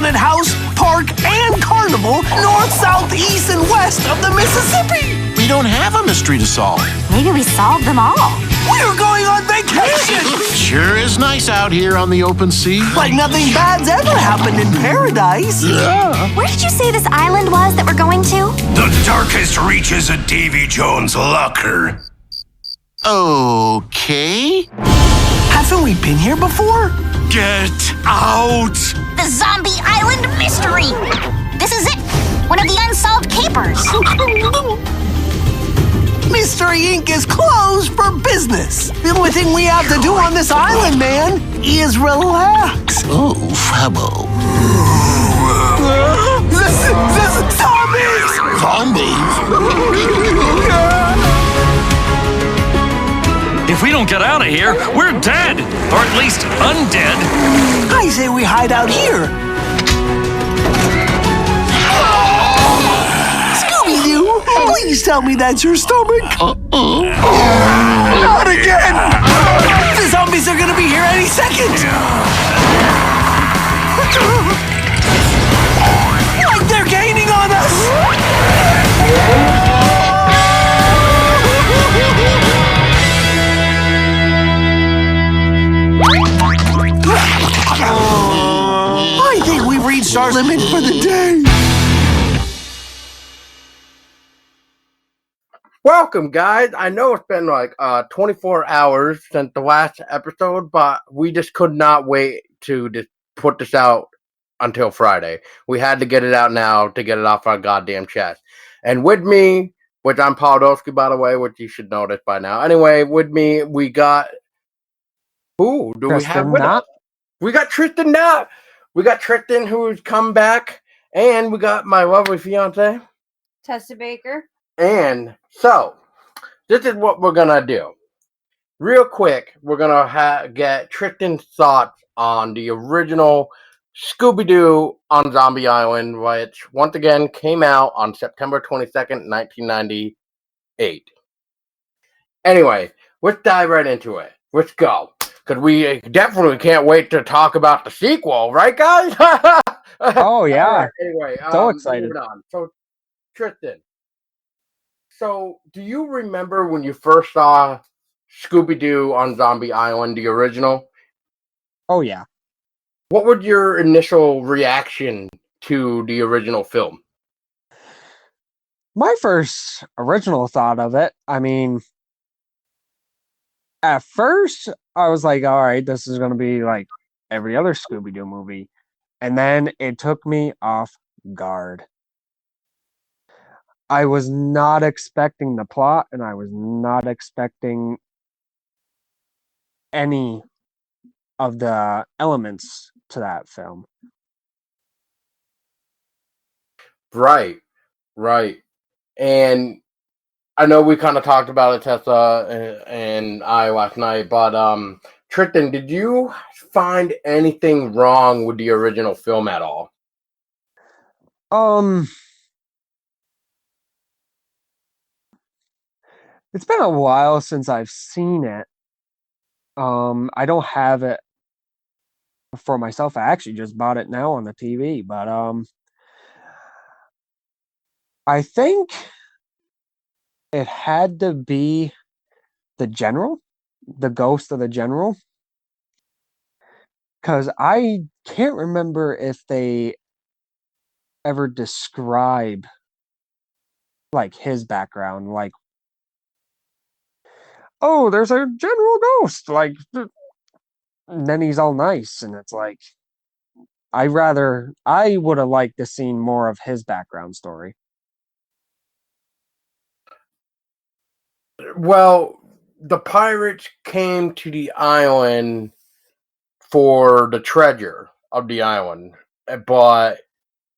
haunted house, park, and carnival north, south, east, and west of the Mississippi. We don't have a mystery to solve. Maybe we solved them all. We're going on vacation. Sure is nice out here on the open sea. Like nothing bad's ever happened in paradise. Yeah. Where did you say this island was that we're going to? The darkest reaches of Davy Jones' locker. Okay. Haven't we been here before? Get out! The Zombie Island Mystery! This is it! One of the unsolved capers! Mystery Inc. is closed for business. The only thing we have to do on this island, man, is relax. Oh, Fabo. This zombies! Zombies? If we don't get out of here, we're dead! Or at least undead. I say we hide out here. Scooby-Doo, please tell me that's your stomach. Not again! The zombies are gonna be here any second! Like they're gaining on us! I think we've reached our limit for the day. Welcome, guys. I know it's been like 24 hours since the last episode, but we just could not wait to just put this out until Friday. We had to get it out now to get it off our goddamn chest. And with me, which I'm Podolsky, by the way, which you should know this by now. Anyway, with me, we got... Who do we have with us? We got Tristin now. We got Tristin, who's come back. And we got my lovely fiance, Tessa Baker. And so, this is what we're going to do. Real quick, we're going to get Tristin's thoughts on the original Scooby-Doo on Zombie Island, which, once again, came out on September 22nd, 1998. Anyway, let's dive right into it. Let's go. Because we definitely can't wait to talk about the sequel, right, guys? Oh, yeah. Right, anyway, So excited. moving on. So, Tristin. So, do you remember when you first saw Scooby-Doo on Zombie Island, the original? Oh, yeah. What was your initial reaction to the original film? My first original thought of it, I mean, at first, I was like, all right, this is going to be like every other Scooby-Doo movie. And then it took me off guard. I was not expecting the plot, and I was not expecting any of the elements to that film. Right. And I know we kind of talked about it, Tessa and I last night, but Tristin, did you find anything wrong with the original film at all? It's been a while since I've seen it. I don't have it for myself. I actually just bought it now on the TV, but I think it had to be the general, the ghost of the general, because I can't remember if they ever describe like his background, like, oh, there's a general ghost, like, and then he's all nice, and it's like, I would have liked to seen more of his background story. Well, the pirates came to the island for the treasure of the island, but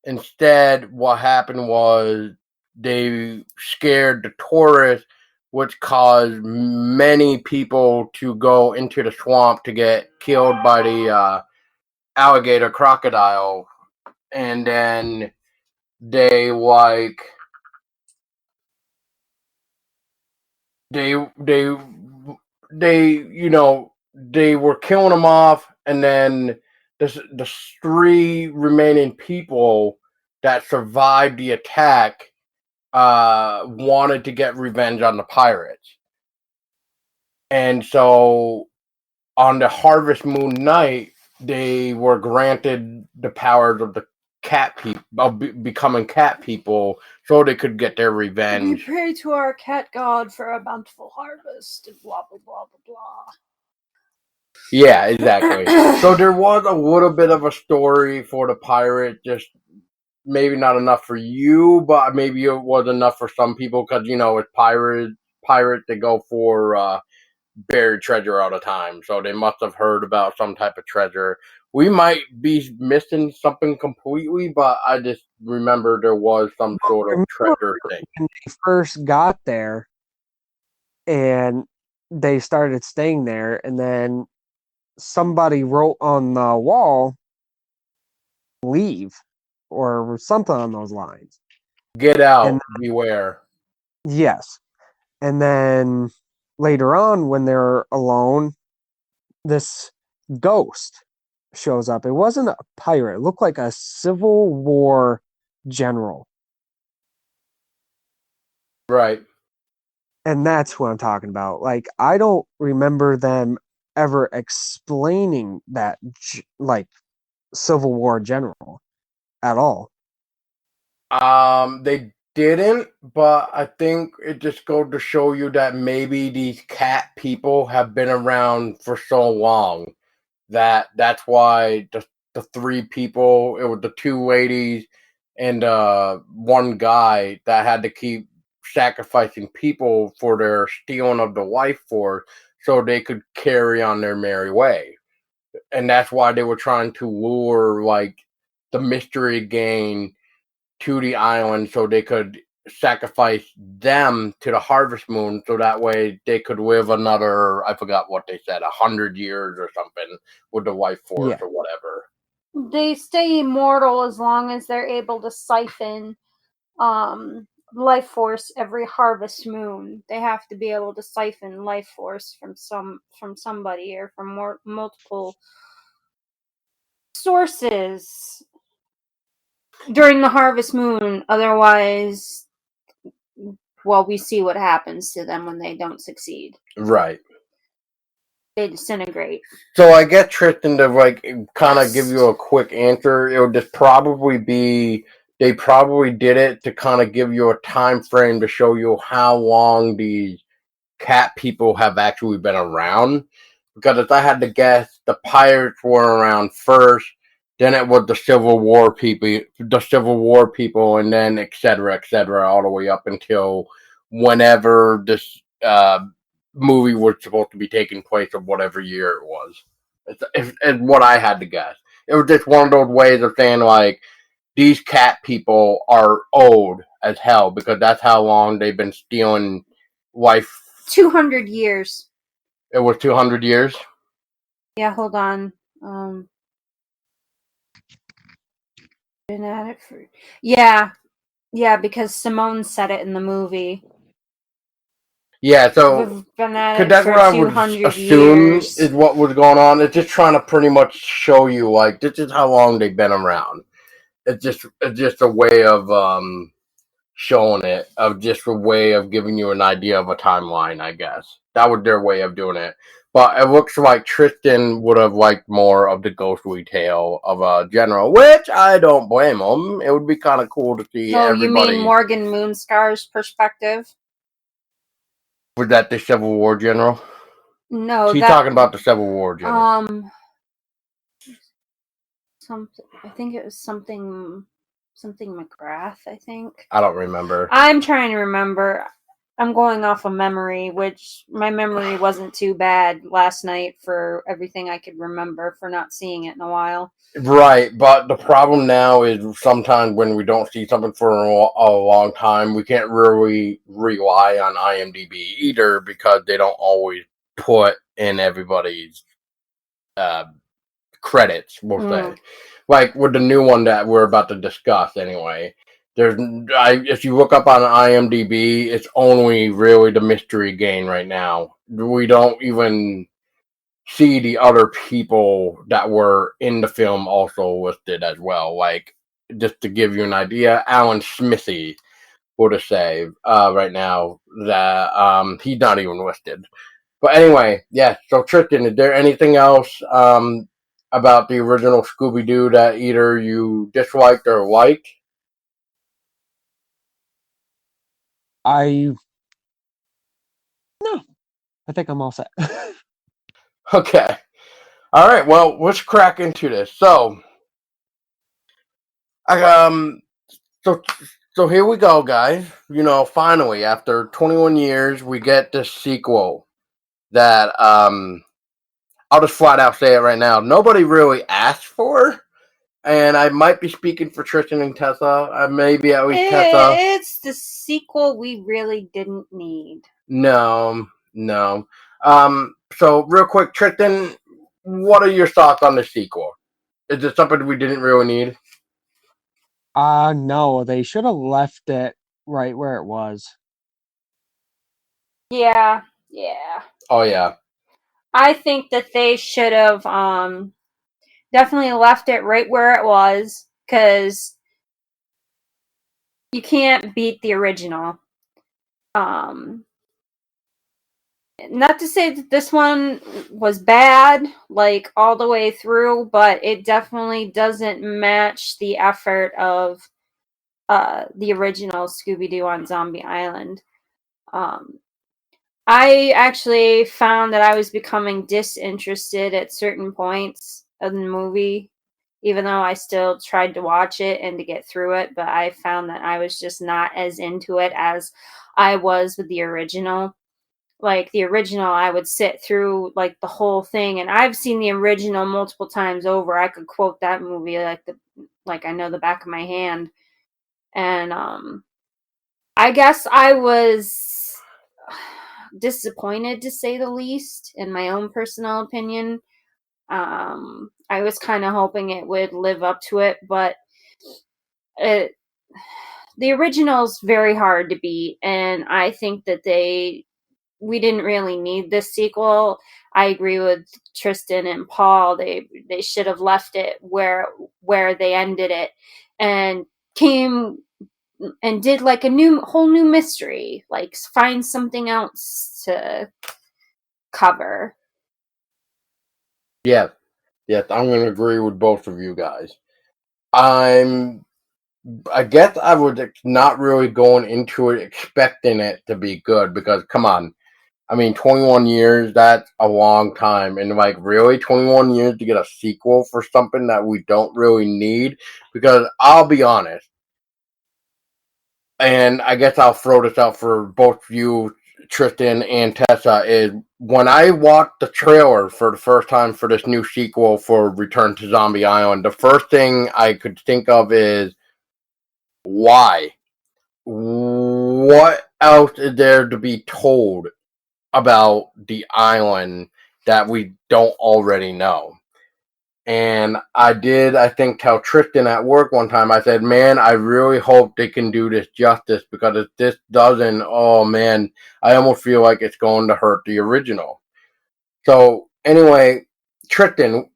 instead what happened was they scared the tourists, which caused many people to go into the swamp to get killed by the alligator crocodile, and then they they were killing them off, and then the three remaining people that survived the attack wanted to get revenge on the pirates. And so on the Harvest Moon night, they were granted the powers of the cat people, of becoming cat people, so they could get their We revenge. pray to our cat god for a bountiful harvest and blah blah blah blah blah. Yeah, exactly. So there was a little bit of a story for the pirate, just maybe not enough for you, but maybe it was enough for some people because it's pirate they go for buried treasure all the time, so they must have heard about some type of treasure. We might be missing something completely, but I just remember there was some sort of treasure thing. When they first got there and they started staying there, and then somebody wrote on the wall, leave, or something on those lines. Get out, And beware. yes. And then later on, when they're alone, this ghost shows up. It wasn't a pirate. It looked like a Civil War general. Right. And that's what I'm talking about. Like, I don't remember them ever explaining that, like, Civil War general at all. They didn't, but I think it just goes to show you that maybe these cat people have been around for so long that that's why the three people, it was the two ladies and one guy that had to keep sacrificing people for their stealing of the life force so they could carry on their merry way. And that's why they were trying to lure like the mystery gang to the island so they could sacrifice them to the Harvest Moon so that way they could live another, I forgot what they said, 100 years or something with the life force or whatever. They stay immortal as long as they're able to siphon life force every harvest moon. They have to be able to siphon life force from somebody or from multiple sources during the harvest moon. Otherwise, well, we see what happens to them when they don't succeed. Right. They disintegrate. So I guess Tristan, to like kind of give you a quick answer, it would just probably be they probably did it to kind of give you a time frame to show you how long these cat people have actually been around. Because if I had to guess, the pirates were around first, then it was the Civil War people, and then et cetera, all the way up until whenever this movie was supposed to be taking place of whatever year it was. It's what I had to guess. It was just one of those ways of saying like these cat people are old as hell because that's how long they've been stealing life. 200 years. It was 200 years. Yeah, hold on. Been at it for because Simone said it in the movie. Yeah, so We've been at because it that's for what I would 200 assume years. is what was going on. It's just trying to pretty much show you like this is how long they've been around. It's just a way of showing it, of just a way of giving you an idea of a timeline, I guess. That was their way of doing it. But it looks like Tristan would have liked more of the ghostly tale of a general, which I don't blame him. It would be kind of cool to see everybody. You mean Morgan Moonscar's perspective? Was that the Civil War general? No, She's talking about the Civil War general. I think it was something McGrath, I think. I don't remember. I'm trying to remember. I'm going off of memory, which my memory wasn't too bad last night for everything I could remember for not seeing it in a while. Right, but the problem now is sometimes when we don't see something for a long time, we can't really rely on IMDb either because they don't always put in everybody's credits, we'll say. Like with the new one that we're about to discuss anyway. If you look up on IMDb, it's only really the mystery game right now. We don't even see the other people that were in the film also listed as well. Like, just to give you an idea, Alan Smithy would have saved right now that he's not even listed. But anyway, yeah. So Tristan, is there anything else about the original Scooby-Doo that either you disliked or liked? I I think I'm all set. Okay. All right. Well, let's crack into this. I, so, so here we go, guys. You know, finally, after 21 years, we get this sequel that I'll just flat out say it right now. Nobody really asked for, and I might be speaking for Tristan and Tessa. Maybe at least Tessa. It's the sequel we really didn't need. No, no. So real quick, Tristan, what are your thoughts on the sequel? Is it something we didn't really need? No, they should have left it right where it was. Yeah. Oh yeah. I think that they should have definitely left it right where it was, because you can't beat the original. Not to say that this one was bad, like, all the way through, but it definitely doesn't match the effort of the original Scooby-Doo on Zombie Island. I actually found that I was becoming disinterested at certain points of the movie, even though I still tried to watch it and to get through it, but I found that I was just not as into it as I was with the original. Like, the original, I would sit through, like, the whole thing, and I've seen the original multiple times over. I could quote that movie like I know the back of my hand. And I guess I was disappointed, to say the least, in my own personal opinion. I was kind of hoping it would live up to it, but the original's very hard to beat, and I think that we didn't really need this sequel. I agree with Tristan and Paul. They should have left it where they ended it, and came and did like a whole new mystery, like find something else to cover. Yes, yes, I'm going to agree with both of you guys. I guess I was not really going into it expecting it to be good because, come on, I mean, 21 years, that's a long time. And, like, really, 21 years to get a sequel for something that we don't really need? Because I'll be honest, and I guess I'll throw this out for both you, Tristan and Tessa, is when I watched the trailer for the first time for this new sequel for Return to Zombie Island, the first thing I could think of is, why? What else is there to be told about the island that we don't already know? And I think, tell Tristan at work one time, I said, man, I really hope they can do this justice, because if this doesn't, oh man, I almost feel like it's going to hurt the original. So, anyway, Tristan,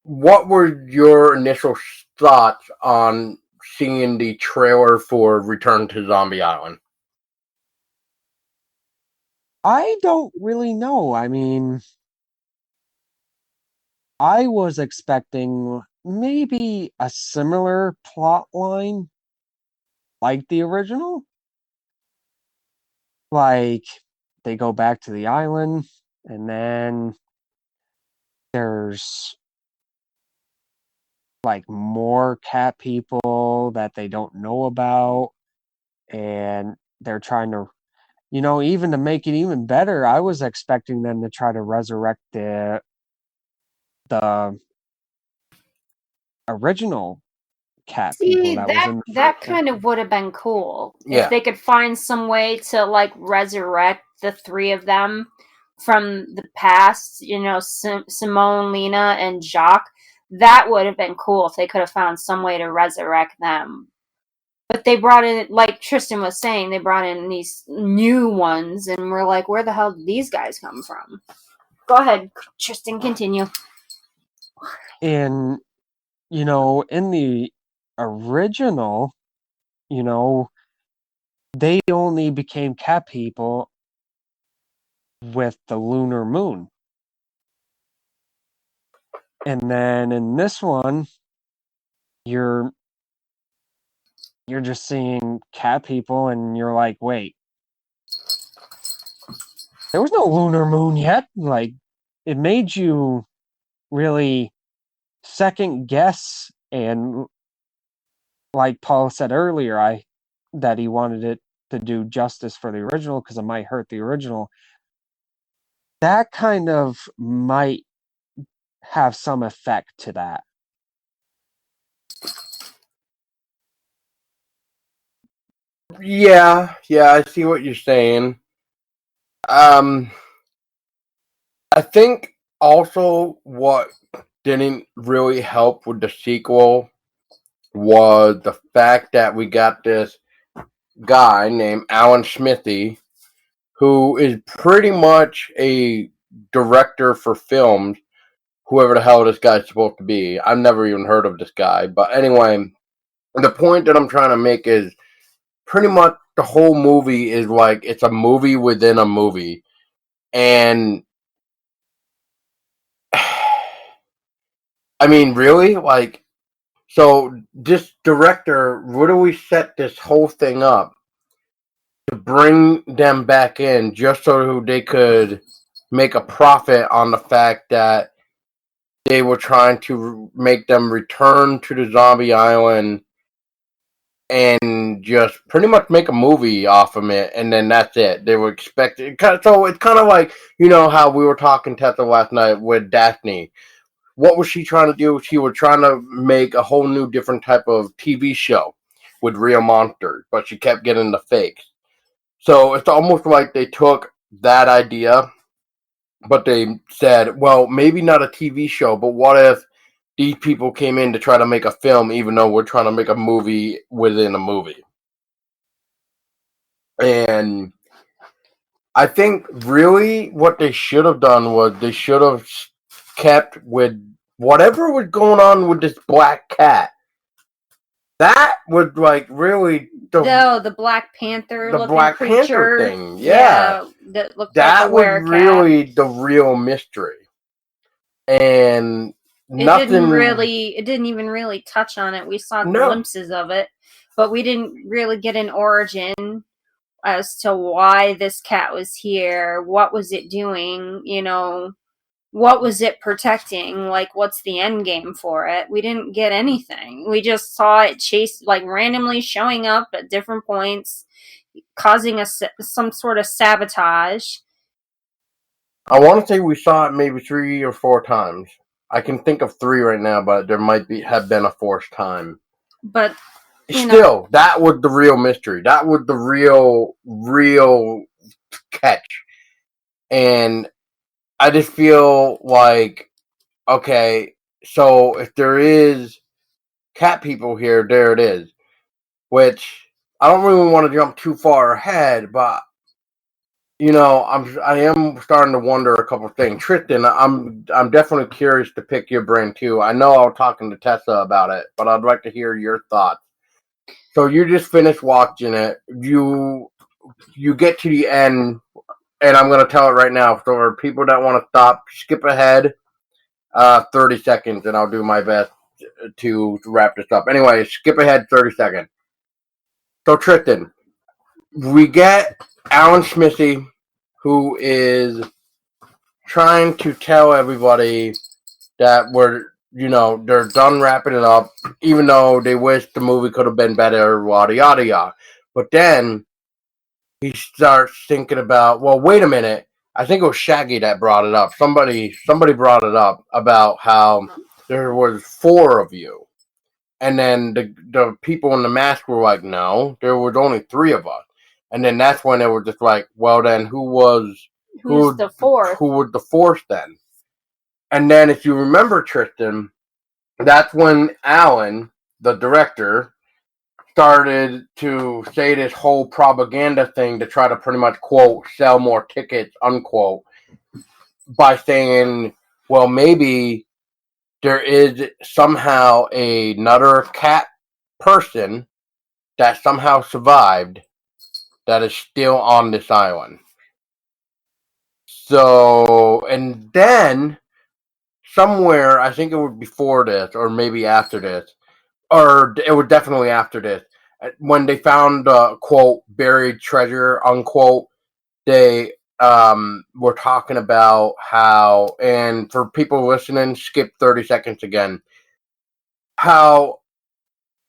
what were your initial thoughts on seeing the trailer for Return to Zombie Island? I don't really know. I mean, I was expecting maybe a similar plot line like the original. Like, they go back to the island, and then there's like more cat people that they don't know about, and they're trying to, even to make it even better, I was expecting them to try to resurrect the original cat people See, that was in the that first kind one. of would have been cool Yeah. if they could find some way to, like, resurrect the three of them from the past. Simone, Lena, and Jacques. That would have been cool if they could have found some way to resurrect them. But they brought in, like Tristan was saying, they brought in these new ones, and we're like, where the hell did these guys come from? Go ahead, Tristan, continue. And, in the original, they only became cat people with the lunar moon. And then in this one, you're just seeing cat people and you're like, wait, there was no lunar moon yet. Like, it made you really second guess. And like Paul said earlier, that he wanted it to do justice for the original because it might hurt the original. That kind of might have some effect to that. Yeah, I see what you're saying. I think also what didn't really help with the sequel was the fact that we got this guy named Alan Smithy, who is pretty much a director for films, whoever the hell this guy's supposed to be. I've never even heard of this guy. But anyway, the point that I'm trying to make is pretty much the whole movie is like it's a movie within a movie. And I mean, really? Like, so this director literally set this whole thing up to bring them back in just so they could make a profit on the fact that they were trying to make them return to the zombie island and just pretty much make a movie off of it, and then that's it. They were expecting, so it's kind of like, how we were talking Tessa last night with Daphne. What was she trying to do? She was trying to make a whole new different type of TV show with real monsters, but she kept getting the fakes. So it's almost like they took that idea, but they said, well, maybe not a TV show, but what if these people came in to try to make a film, even though we're trying to make a movie within a movie? And I think really what they should have done was they should have kept with whatever was going on with this black cat. That was like really the Black Panther, the looking Black creature. Panther thing. Yeah, that looked that like a was really the real mystery. And it didn't even really touch on it. We saw glimpses of it, but we didn't really get an origin as to why this cat was here. What was it doing? What was it protecting? Like, what's the end game for it? We didn't get anything. We just saw it randomly showing up at different points, causing some sort of sabotage. I want to say we saw it maybe 3 or 4 times. I can think of 3 right now, but there might have been a 4th time. But still, that was the real mystery. That was the real catch. And I just feel like, okay, so if there is cat people here, there it is. Which I don't really want to jump too far ahead, but I am starting to wonder a couple of things. Tristan, I'm definitely curious to pick your brain too. I know I was talking to Tessa about it, but I'd like to hear your thoughts. So you just finished watching it. You get to the end, and I'm going to tell it right now. So for people that want to stop, skip ahead 30 seconds, and I'll do my best to wrap this up. Anyway, skip ahead 30 seconds. So Tristan, we get Alan Smithy, who is trying to tell everybody that they're done wrapping it up, even though they wish the movie could have been better, yada, yada, yada. But then he starts thinking about, well, wait a minute. I think it was Shaggy that brought it up. Somebody brought it up about how there was 4 of you. And then the people in the mask were like, no, there was only 3 of us. And then that's when they were just like, well, then who's the 4th? Who was the 4th then? And then if you remember, Tristan, that's when Alan, the director, started to say this whole propaganda thing to try to pretty much, quote, sell more tickets, unquote, by saying, well, maybe there is somehow another cat person that somehow survived that is still on this island. So, and then somewhere, I think it was before this, or maybe after this, or it was definitely after this, when they found quote buried treasure unquote, they were talking about how, and for people listening, skip 30 seconds again, how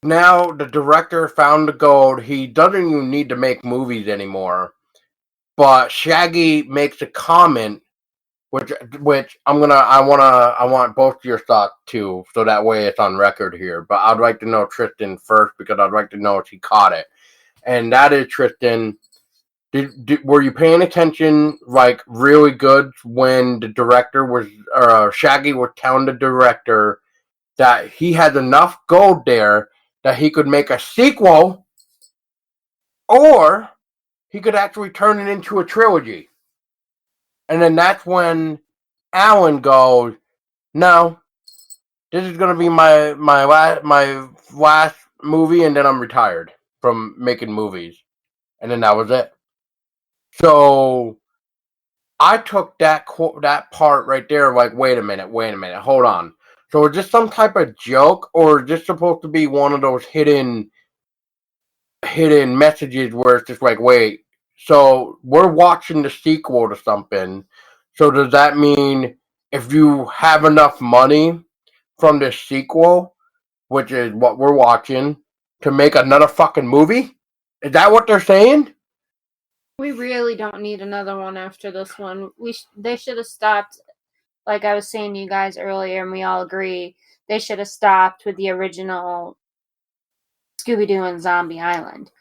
now the director found the gold. He doesn't even need to make movies anymore. But Shaggy makes a comment, which I want both your thoughts too, so that way it's on record here. But I'd like to know Tristin first because I'd like to know if he caught it. And that is, Tristin, were you paying attention like really good when the director was, Shaggy was telling the director that he had enough gold there that he could make a sequel, or he could actually turn it into a trilogy? And then that's when Alan goes, "No, this is gonna be my last movie, and then I'm retired from making movies." And then that was it. So I took that part right there, like, wait a minute, hold on. So is this some type of joke, or is this supposed to be one of those hidden messages where it's just like, wait, so we're watching the sequel to something. So does that mean if you have enough money from this sequel, which is what we're watching, to make another fucking movie? Is that what they're saying? We really don't need another one after this one. They should have stopped, like I was saying to you guys earlier, and we all agree, they should have stopped with the original Scooby-Doo and Zombie Island.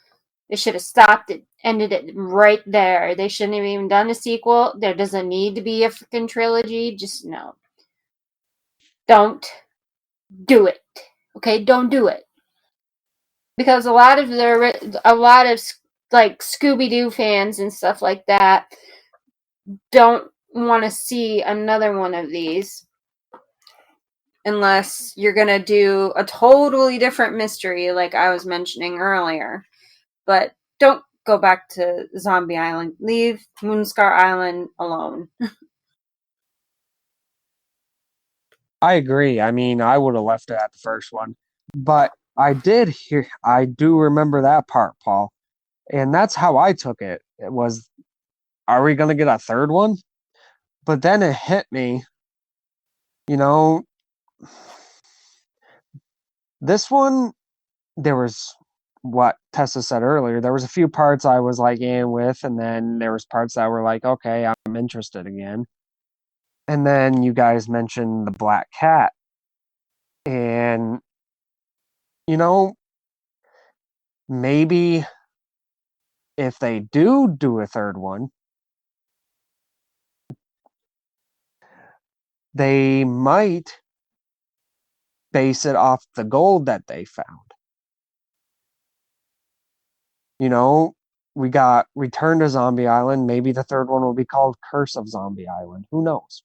They should have stopped it, ended it right there. They shouldn't have even done a sequel. There doesn't need to be a freaking trilogy. Just no. Don't do it. Okay, don't do it. Because a lot of like Scooby-Doo fans and stuff like that don't want to see another one of these unless you're going to do a totally different mystery like I was mentioning earlier. But don't go back to Zombie Island. Leave Moonscar Island alone. I agree. I mean, I would have left it at the first one. But I do remember that part, Paul. And that's how I took it. It was, are we going to get a third one? But then it hit me, you know, this one, there was what Tessa said earlier. There was a few parts I was like with, and then there was parts that were like, okay, I'm interested again. And then you guys mentioned the black cat. And, you know, maybe if they do a third one, they might base it off the gold that they found. You know, we got Return to Zombie Island. Maybe the third one will be called Curse of Zombie Island. Who knows?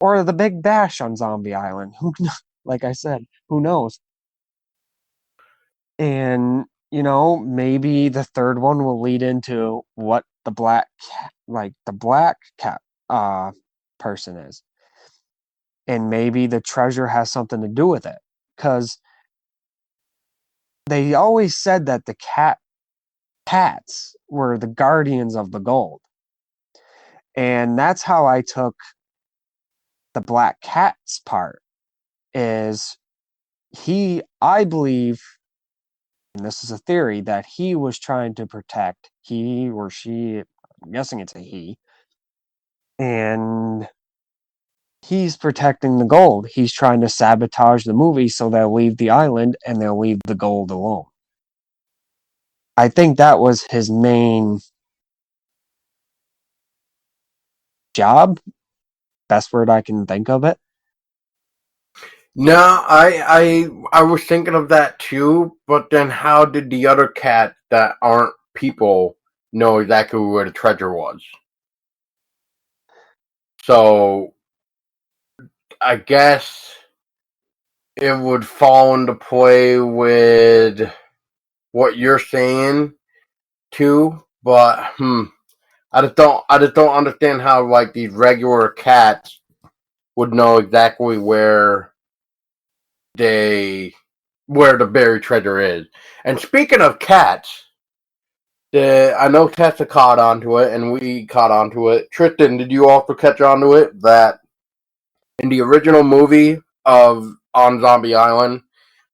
Or the Big Bash on Zombie Island. Like I said, who knows? And, you know, maybe the third one will lead into what the black cat person is. And maybe the treasure has something to do with it. Because they always said that the cats were the guardians of the gold. And that's how I took the black cat's part, is I believe, and this is a theory, that he was trying to protect, he or she, I'm guessing it's a he, and he's protecting the gold. He's trying to sabotage the movie so they'll leave the island and they'll leave the gold alone. I think that was his main job. Best word I can think of it. No, I was thinking of that too, but then how did the other cats that aren't people know exactly where the treasure was? So I guess it would fall into play with what you're saying too. But I just don't understand how like these regular cats would know exactly where the buried treasure is. And speaking of cats, I know Tessa caught onto it, and we caught onto it. Tristan, did you also catch onto it that in the original movie of On Zombie Island,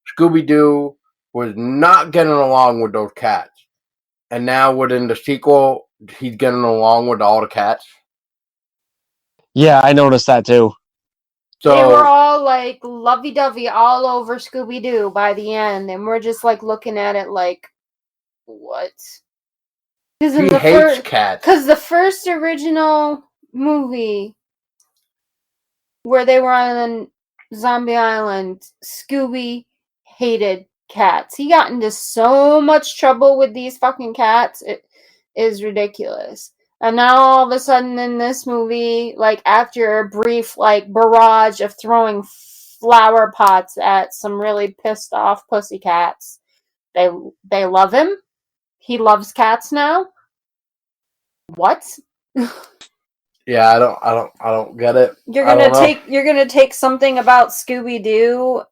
Scooby-Doo was not getting along with those cats, and now within the sequel, he's getting along with all the cats. Yeah, I noticed that too. So they were all like lovey-dovey all over Scooby-Doo by the end, and we're just like looking at it like, what? he hates cats. Because the first original movie where they were on Zombie Island, Scooby hated cats. He got into so much trouble with these fucking cats. It is ridiculous. And now all of a sudden in this movie, like after a brief like barrage of throwing flower pots at some really pissed off pussycats, they love him. He loves cats now. What? Yeah, I don't get it. You're gonna take something about Scooby-Doo,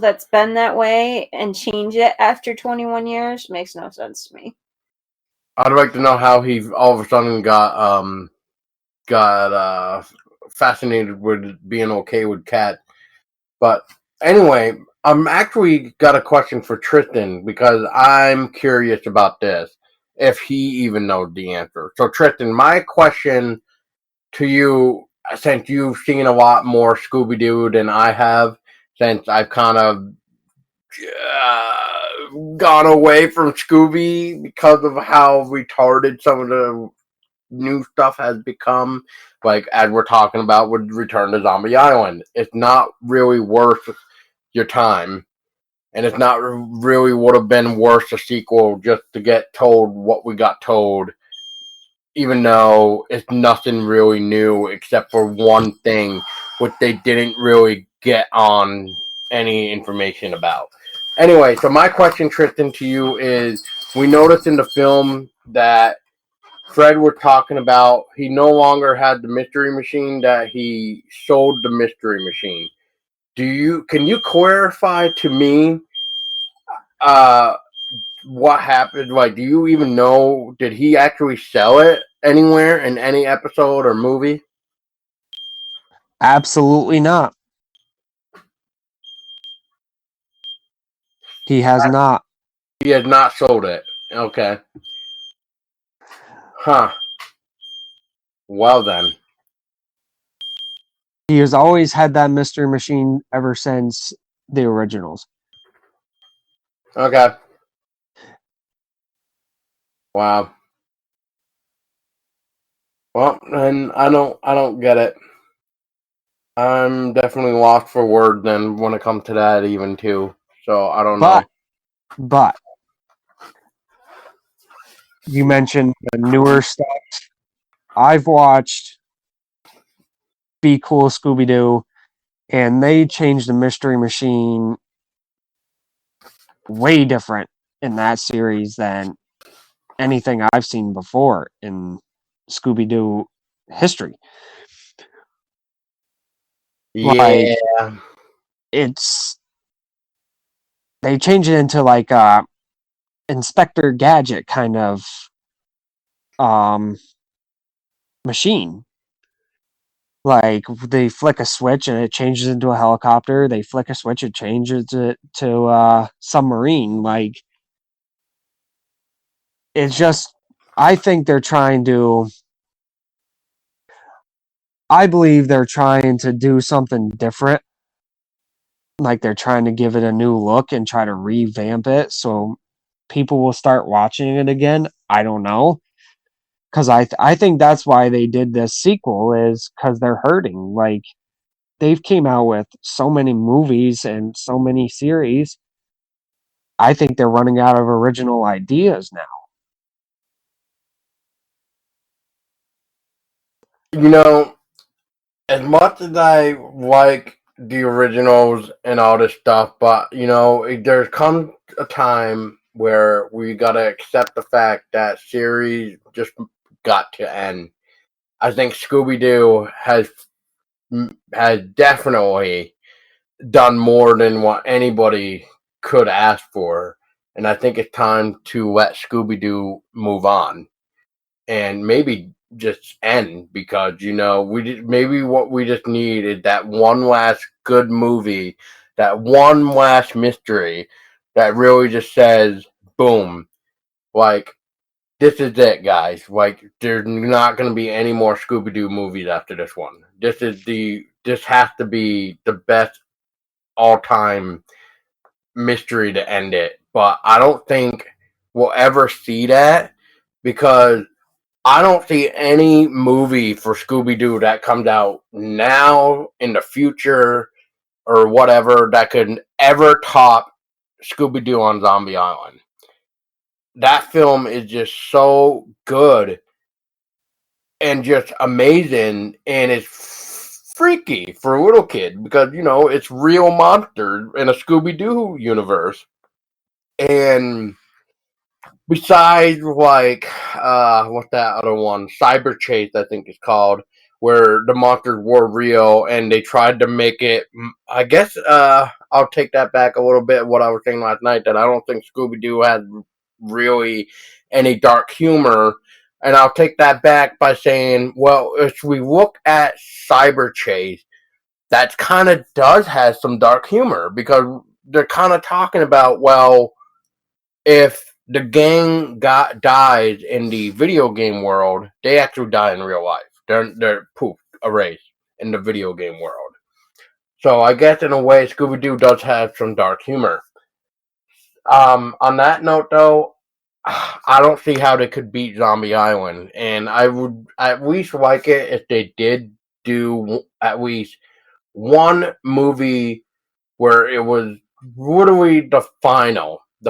that's been that way and change it after 21 years? Makes no sense to me. I'd like to know how he all of a sudden got fascinated with being okay with cats. But anyway, I'm actually got a question for Tristan because I'm curious about this. If he even knows the answer. So Tristan, my question to you, since you've seen a lot more Scooby-Doo than I have, since I've kind of gone away from Scooby because of how retarded some of the new stuff has become, like as we're talking about with Return to Zombie Island. It's not really worth your time, and it's not really would have been worth a sequel just to get told what we got told, even though it's nothing really new except for one thing which they didn't really get on any information about. Anyway, so my question, Tristan, to you is, we noticed in the film that Fred were talking about he no longer had the mystery machine, that he sold the mystery machine. Can you clarify to me what happened? Like, do you even know, did he actually sell it anywhere in any episode or movie? Absolutely not. He has not. He has not sold it. Okay. Huh. Well then. He has always had that mystery machine ever since the originals. Okay. Wow. Well, then I don't get it. I'm definitely lost for words then when it comes to that even too. So I don't know. But you mentioned the newer stuff. I've watched Be Cool Scooby-Doo, and they changed the mystery machine way different in that series than anything I've seen before in Scooby-Doo history. Yeah. Like, they changed it into like a Inspector Gadget kind of machine. Like, they flick a switch and it changes into a helicopter. They flick a switch, it changes it to a submarine. Like, it's just, I think they're trying to, I believe they're trying to do something different. Like, they're trying to give it a new look and try to revamp it so people will start watching it again. I don't know. Because I think that's why they did this sequel, is because they're hurting. Like, they've came out with so many movies and so many series. I think they're running out of original ideas now. You know, as much as I like the originals and all this stuff, but there comes a time where we gotta accept the fact that series just got to end. I think Scooby Doo has definitely done more than what anybody could ask for, and I think it's time to let Scooby Doo move on and maybe just end because maybe what we just need is that one last good movie, that one last mystery that really just says boom, like this is it, guys. Like there's not going to be any more Scooby Doo movies after this one. This has to be the best all time mystery to end it. But I don't think we'll ever see that because I don't see any movie for Scooby Doo that comes out now, in the future, or whatever that could ever top Scooby Doo on Zombie Island. That film is just so good and just amazing, and it's freaky for a little kid because it's real monsters in a Scooby Doo universe. And besides, like, what's that other one? Cyber Chase, I think it's called, where the monsters were real and they tried to make it. I guess I'll take that back a little bit. What I was saying last night, that I don't think Scooby Doo has really any dark humor, and I'll take that back by saying, well, if we look at Cyber Chase, that kind of does have some dark humor because they're kind of talking about, well, if the gang dies in the video game world, they actually die in real life. They're poof, erased in the video game world. So I guess in a way, Scooby Doo does have some dark humor. On that note, though, I don't see how they could beat Zombie Island, and I would at least like it if they did do at least one movie where it was literally the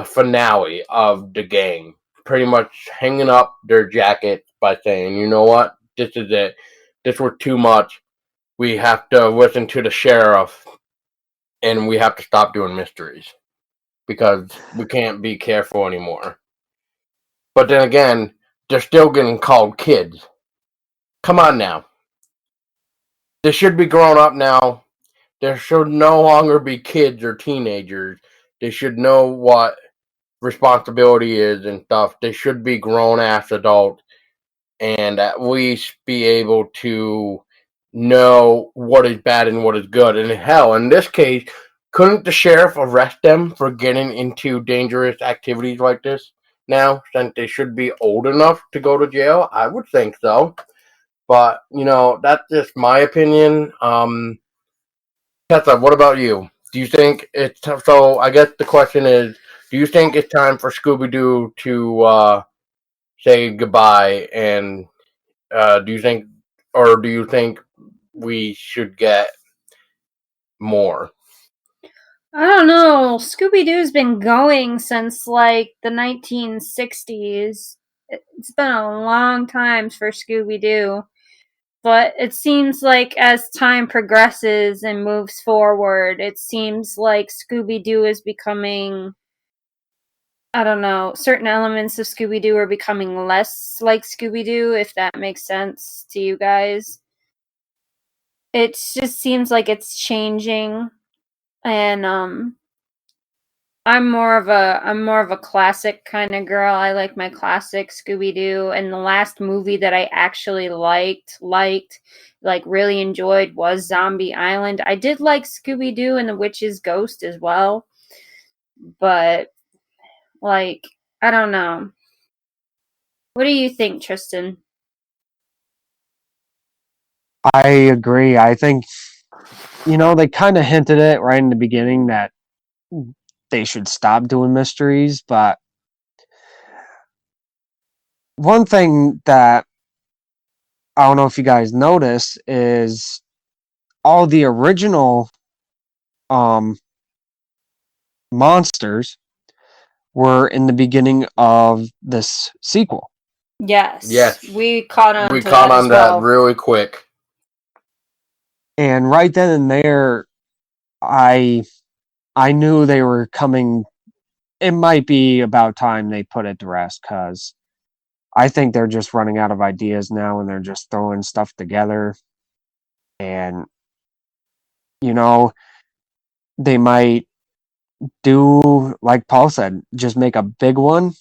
finale of the gang, pretty much hanging up their jackets by saying, you know what, this is it. This was too much. We have to listen to the sheriff, and we have to stop doing mysteries because we can't be careful anymore. But then again, they're still getting called kids. Come on now. They should be grown up now. There should no longer be kids or teenagers. They should know what responsibility is and stuff. They should be grown ass adults and at least be able to know what is bad and what is good. And hell, in this case, couldn't the sheriff arrest them for getting into dangerous activities like this now, since they should be old enough to go to jail? I would think so. But, that's just my opinion. Tessa, what about you? Do you think it's so? I guess the question is, do you think it's time for Scooby Doo to say goodbye? And do you think, or do you think we should get more? I don't know. Scooby Doo's been going since like the 1960s. It's been a long time for Scooby Doo. But it seems like as time progresses and moves forward, it seems like Scooby Doo is becoming, I don't know, certain elements of Scooby Doo are becoming less like Scooby Doo, if that makes sense to you guys. It just seems like it's changing, and I'm more of a classic kind of girl. I like my classic Scooby Doo, and the last movie that I actually liked, like really enjoyed was Zombie Island. I did like Scooby Doo and the Witch's Ghost as well, but like I don't know. What do you think, Tristan? I agree. I think, they kind of hinted it right in the beginning that they should stop doing mysteries, but one thing that I don't know if you guys noticed is all the original um monsters were in the beginning of this sequel. Yes, Yes, we caught on we to caught that as on that well. really quick. And right then and there, I knew they were coming. It might be about time they put it to rest, because I think they're just running out of ideas now, and they're just throwing stuff together. And, they might do, like Paul said, just make a big one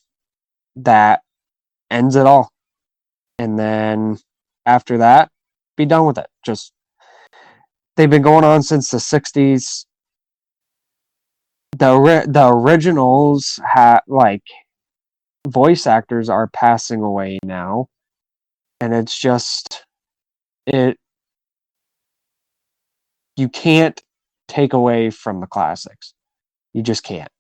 that ends it all. And then after that, be done with it. They've been going on since the 60s. The originals voice actors are passing away now, and it's just it you can't take away from the classics. You just can't.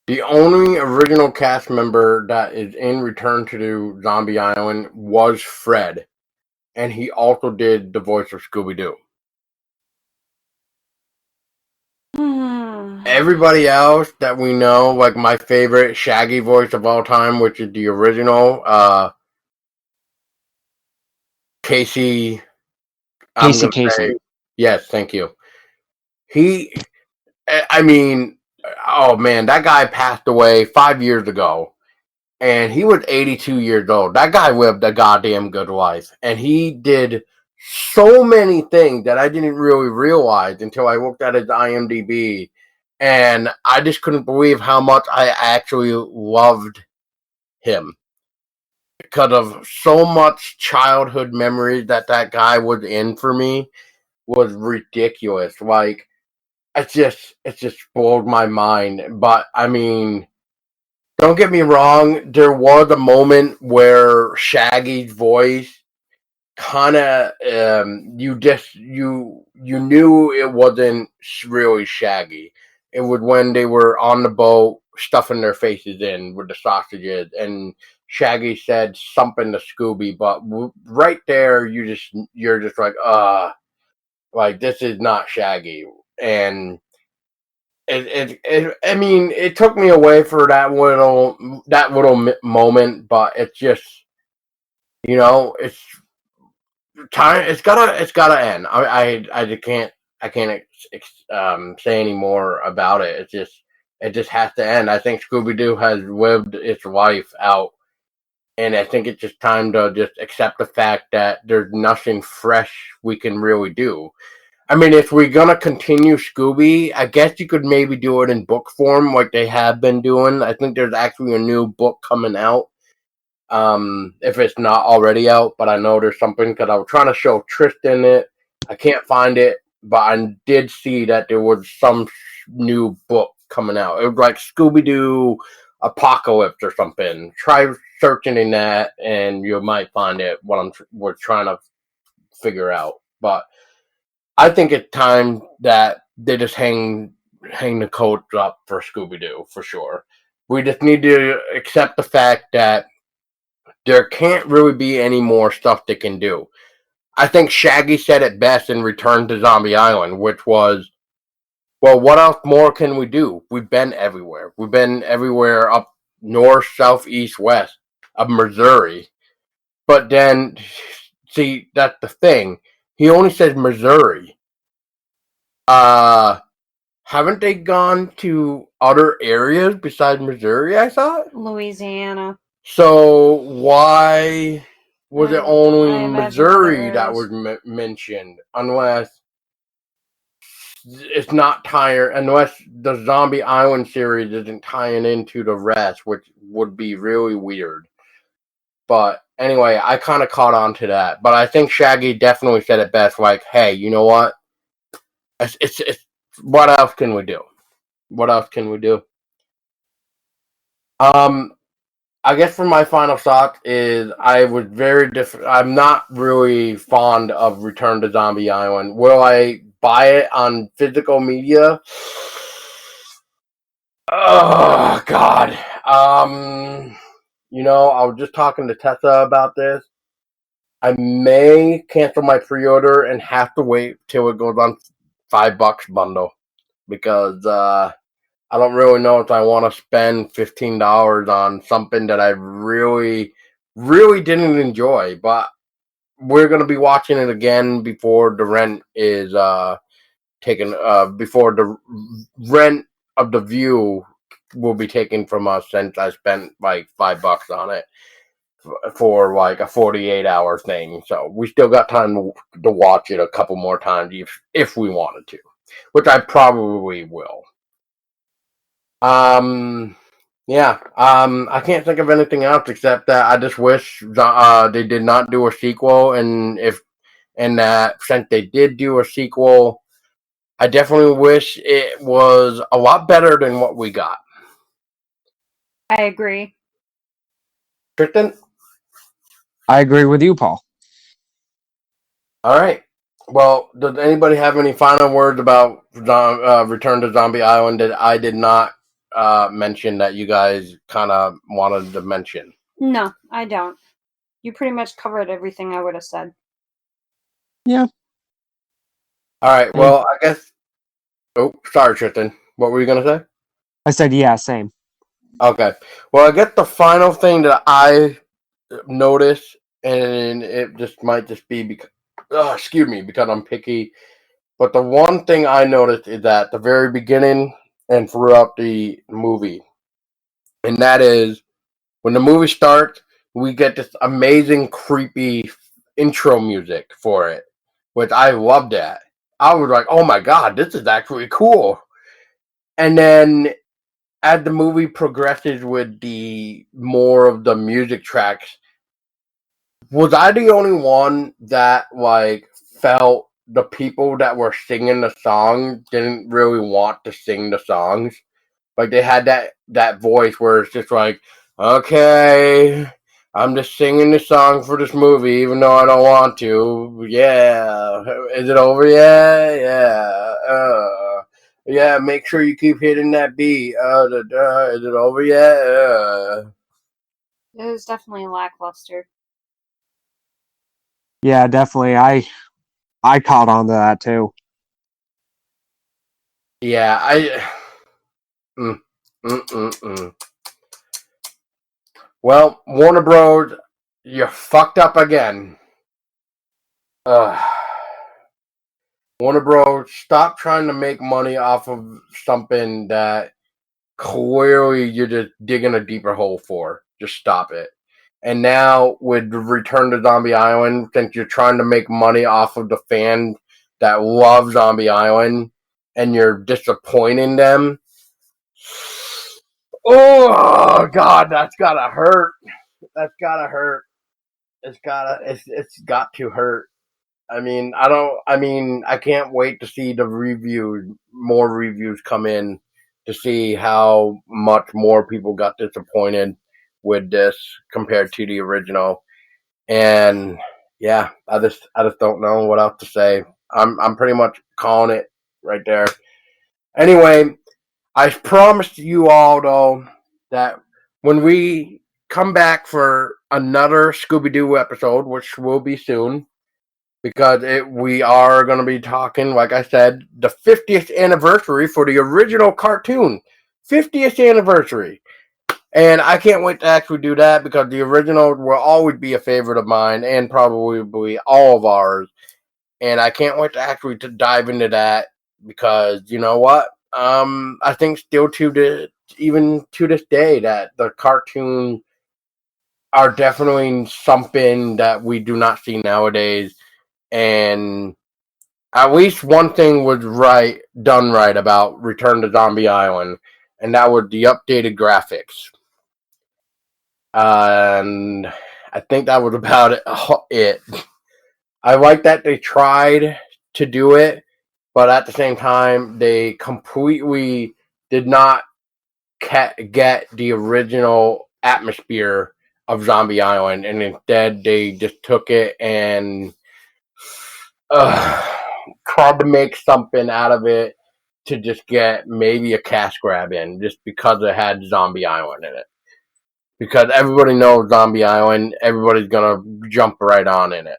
The only original cast member that is in Return to Zombie Island was Fred, and he also did the voice of Scooby-Doo. Everybody else that we know, like my favorite Shaggy voice of all time, which is the original, Casey. I'm Casey gonna say Kasem. yes, thank you. I mean, oh man, that guy passed away 5 years ago, and he was 82 years old. That guy lived a goddamn good life, and he did so many things that I didn't really realize until I looked at his IMDb, and I just couldn't believe how much I actually loved him because of so much childhood memories that guy was in for me was ridiculous. Like, it just blew my mind. But I mean, don't get me wrong, there was a moment where Shaggy's voice kind of you knew it wasn't really Shaggy. It was when they were on the boat stuffing their faces in with the sausages, and Shaggy said something to Scooby, but right there you're just like this is not Shaggy. And I mean, it took me away for that little moment, but it's just, it's time. It's gotta end. I just can't say any more about it. It just has to end. I think Scooby Doo has lived its life out, and I think it's just time to just accept the fact that there's nothing fresh we can really do. I mean, if we're gonna continue Scooby, I guess you could maybe do it in book form, like they have been doing. I think there's actually a new book coming out. If it's not already out, but I know there's something because I was trying to show Tristan it. I can't find it, but I did see that there was some new book coming out. It was like Scooby Doo Apocalypse or something. Try searching in that, and you might find it. We're trying to figure out, but I think it's time that they just hang the coats up for Scooby Doo for sure. We just need to accept the fact that there can't really be any more stuff they can do. I think Shaggy said it best in Return to Zombie Island, which was, well, what else more can we do? We've been everywhere. We've been everywhere up north, south, east, west of Missouri. But then, see, that's the thing. He only says Missouri. Haven't they gone to other areas besides Missouri, I thought? Louisiana. So why was it I only imagine other Missouri that areas. was mentioned? Unless it's not tying, unless the Zombie Island series isn't tying into the rest, which would be really weird. But anyway, I kind of caught on to that. But I think Shaggy definitely said it best. Like, hey, you know what? It's what else can we do? What else can we do? Um, I guess for my final thought is I was very different. I'm not really fond of Return to Zombie Island. Will I buy it on physical media? Oh God. I was just talking to Tessa about this. I may cancel my pre-order and have to wait till it goes on $5 bundle because I don't really know if I want to spend $15 on something that I really, really didn't enjoy. But we're gonna be watching it again before the rent is taken. Before the rent of The View will be taken from us, since I spent like $5 on it for like a 48-hour thing. So we still got time to watch it a couple more times if we wanted to, which I probably will. Yeah. I can't think of anything else except that I just wish they did not do a sequel, and that since they did do a sequel, I definitely wish it was a lot better than what we got. I agree. Tristan? I agree with you, Paul. All right. Well, does anybody have any final words about Return to Zombie Island that I did not mention that you guys kind of wanted to mention? No, I don't. You pretty much covered everything I would have said. Yeah. All right. Well, I guess. Oh, sorry, Tristan. What were you gonna say? I said, yeah, same. Okay. Well, I guess the final thing that I noticed, and it just might just be because, excuse me, because I'm picky. But the one thing I noticed is at the very beginning and throughout the movie, and that is when the movie starts, we get this amazing, creepy intro music for it, which I loved that. I was like, oh my god, this is actually cool. And then as the movie progresses with the more of the music tracks, was I the only one that like felt the people that were singing the song didn't really want to sing the songs? Like they had that voice where it's just like, okay, I'm just singing the song for this movie, even though I don't want to. Yeah, is it over yet? Yeah. Make sure you keep hitting that beat. Is it over yet? It was definitely lackluster. Yeah, definitely. I caught on to that too. Yeah, Mm, mm, mm, mm. Well, Warner Bros., you fucked up again. Warner Bros., stop trying to make money off of something that clearly you're just digging a deeper hole for. Just stop it. And now with Return to Zombie Island, since you're trying to make money off of the fans that love Zombie Island, and you're disappointing them. Oh God, that's gotta hurt. That's gotta hurt. It's got to hurt. I can't wait to see more reviews come in to see how much more people got disappointed with this compared to the original. And yeah, I just don't know what else to say. I'm pretty much calling it right there. Anyway, I promised you all though that when we come back for another Scooby-Doo episode, which will be soon, because we are going to be talking, like I said, the 50th anniversary for the original cartoon. 50th anniversary. And I can't wait to actually do that because the original will always be a favorite of mine and probably all of ours. And I can't wait to actually dive into that because you know what? I think still even to this day that the cartoons are definitely something that we do not see nowadays. And at least one thing was done right about Return to Zombie Island, and that was the updated graphics. And I think that was about it. I like that they tried to do it, but at the same time, they completely did not get the original atmosphere of Zombie Island, and instead they just took it and tried to make something out of it to just get maybe a cash grab in, just because it had Zombie Island in it. Because everybody knows Zombie Island, everybody's gonna jump right on in it.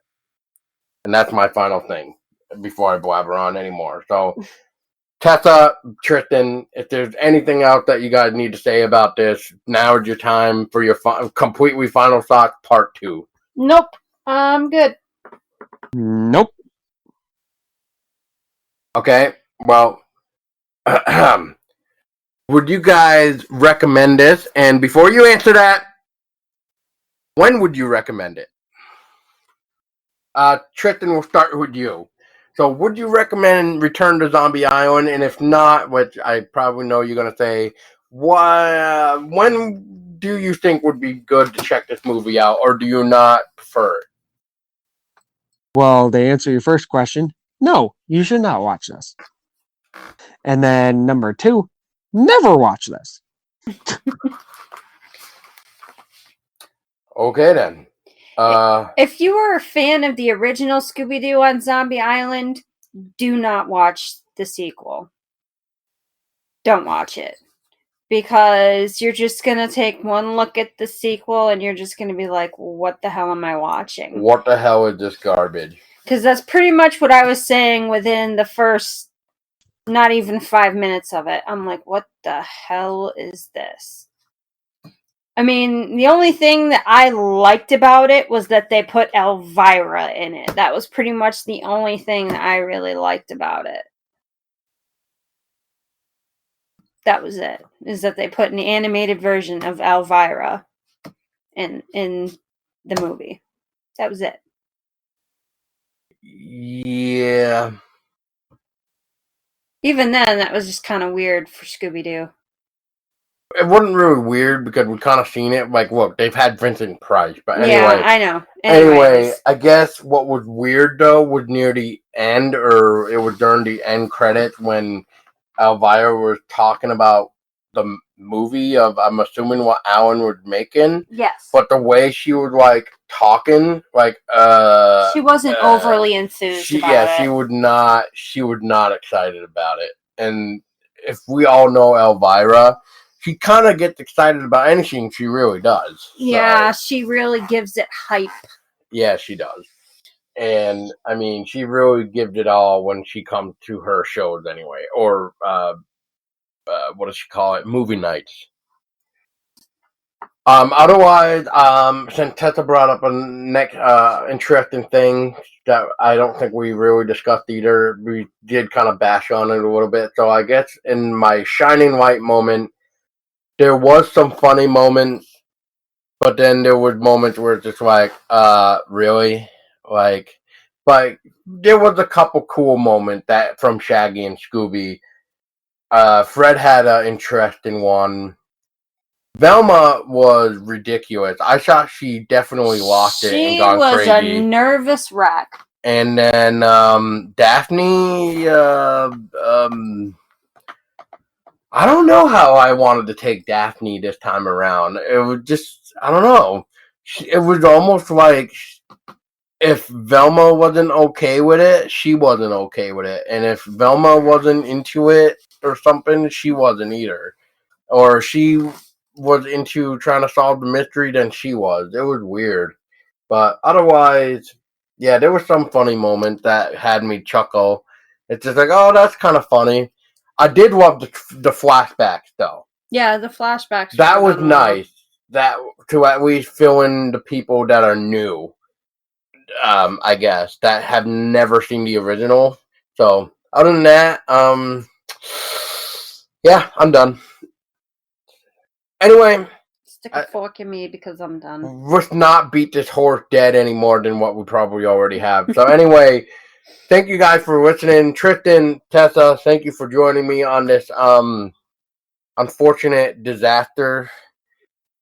And that's my final thing before I blabber on anymore. So, Tessa, Tristan, if there's anything else that you guys need to say about this, now is your time for your completely final thoughts, part 2. Nope. I'm good. Nope. Okay, well, would you guys recommend this? And before you answer that, when would you recommend it? Tristan, we'll start with you. So, would you recommend Return to Zombie Island? And if not, which I probably know you're going to say, when do you think would be good to check this movie out, or do you not prefer it? Well, to answer your first question, no, you should not watch this. And then number 2, never watch this. Okay, then. If you are a fan of the original Scooby-Doo on Zombie Island, do not watch the sequel. Don't watch it. Because you're just going to take one look at the sequel and you're just going to be like, what the hell am I watching? What the hell is this garbage? Because that's pretty much what I was saying within the first not even 5 minutes of it. I'm like, what the hell is this? I mean, the only thing that I liked about it was that they put Elvira in it. That was pretty much the only thing that I really liked about it. That was it. Is that they put an animated version of Elvira in the movie. That was it. Yeah. Even then, that was just kind of weird for Scooby-Doo. It wasn't really weird because we kind of seen it. Like, look, they've had Vincent Price, but anyway. Yeah, I know. Anyway, I guess what was weird though was near the end, or it was during the end credits when Elvira was talking about the movie of, I'm assuming, what Alan was making. Yes. But the way she was like talking, like she wasn't overly enthused about it. She was not excited about it. And if we all know Elvira, she kind of gets excited about anything. She really does. Yeah, so, she really gives it hype. Yeah, she does. And I mean, she really gives it all when she comes to her shows anyway, or what does she call it? Movie nights. Otherwise, since Tessa brought up a next interesting thing that I don't think we really discussed either, we did kind of bash on it a little bit. So I guess in my shining light moment, there was some funny moments, but then there was moments where it's just like, really? Like, but there was a couple cool moments that from Shaggy and Scooby. Fred had an interesting one. Velma was ridiculous. I thought she definitely lost it and gone crazy. She was a nervous wreck. And then Daphne, I don't know how I wanted to take Daphne this time around. It was just, I don't know. It was almost like if Velma wasn't okay with it, she wasn't okay with it. And if Velma wasn't into it or something, she wasn't either. Or she was into trying to solve the mystery than she was. It was weird. But otherwise, yeah, there was some funny moment that had me chuckle. It's just like, oh, that's kind of funny. I did love the flashbacks, though. Yeah, the flashbacks. That was nice. That to at least fill in the people that are new, I guess, that have never seen the original. So, other than that, yeah, I'm done. Anyway, stick a fork in me because I'm done. Let's not beat this horse dead any more than what we probably already have. So anyway, thank you guys for listening. Tristan, Tessa, thank you for joining me on this unfortunate disaster,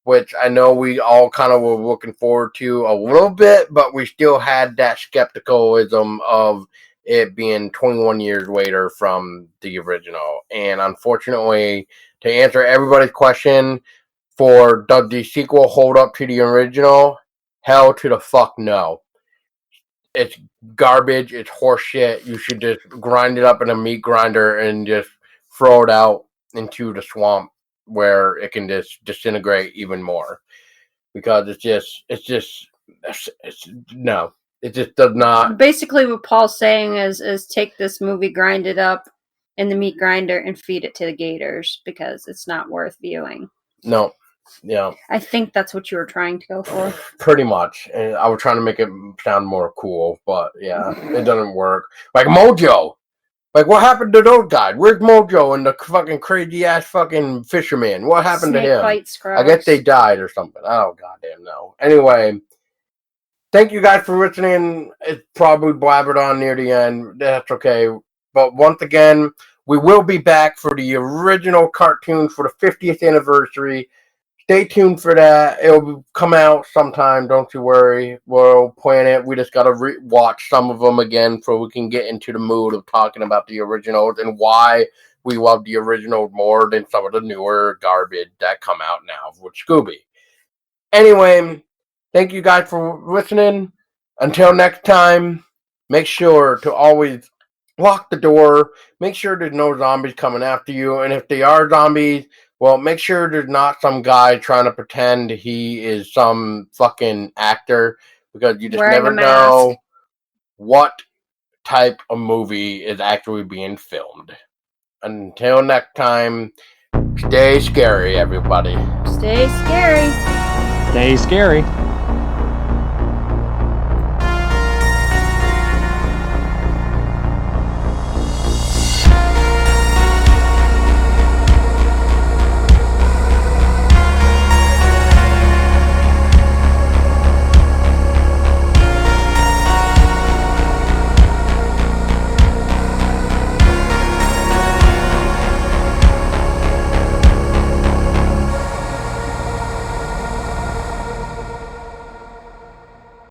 which I know we all kind of were looking forward to a little bit, but we still had that skepticalism of it being 21 years later from the original. And unfortunately, to answer everybody's question for does the sequel hold up to the original, hell to the fuck no. It's garbage. It's horseshit. You should just grind it up in a meat grinder and just throw it out into the swamp where it can just disintegrate even more. Because it's just no. It just does not. Basically, what Paul's saying is take this movie, grind it up in the meat grinder, and feed it to the gators because it's not worth viewing. No. Yeah, I think that's what you were trying to go for. pretty much. And I was trying to make it sound more cool, but yeah, it doesn't work. Like Mojo. Like, what happened to those guys? Where's Mojo and the fucking crazy ass fucking fisherman? What happened to him? Snakebite I guess Scrubs. they died or something. Oh, goddamn no. Anyway, thank you guys for listening. It's probably blabbered on near the end. That's okay. But once again, we will be back for the original cartoons for the 50th anniversary. Stay tuned for that. It'll come out sometime. Don't you worry. We'll plan it. We just got to watch some of them again so we can get into the mood of talking about the originals and why we love the originals more than some of the newer garbage that come out now with Scooby. Anyway, thank you guys for listening. Until next time, make sure to always lock the door. Make sure there's no zombies coming after you. And if they are zombies, well, make sure there's not some guy trying to pretend he is some fucking actor, because you just Wearing never a mask. know what type of movie is actually being filmed. Until next time, stay scary, everybody. Stay scary. Stay scary.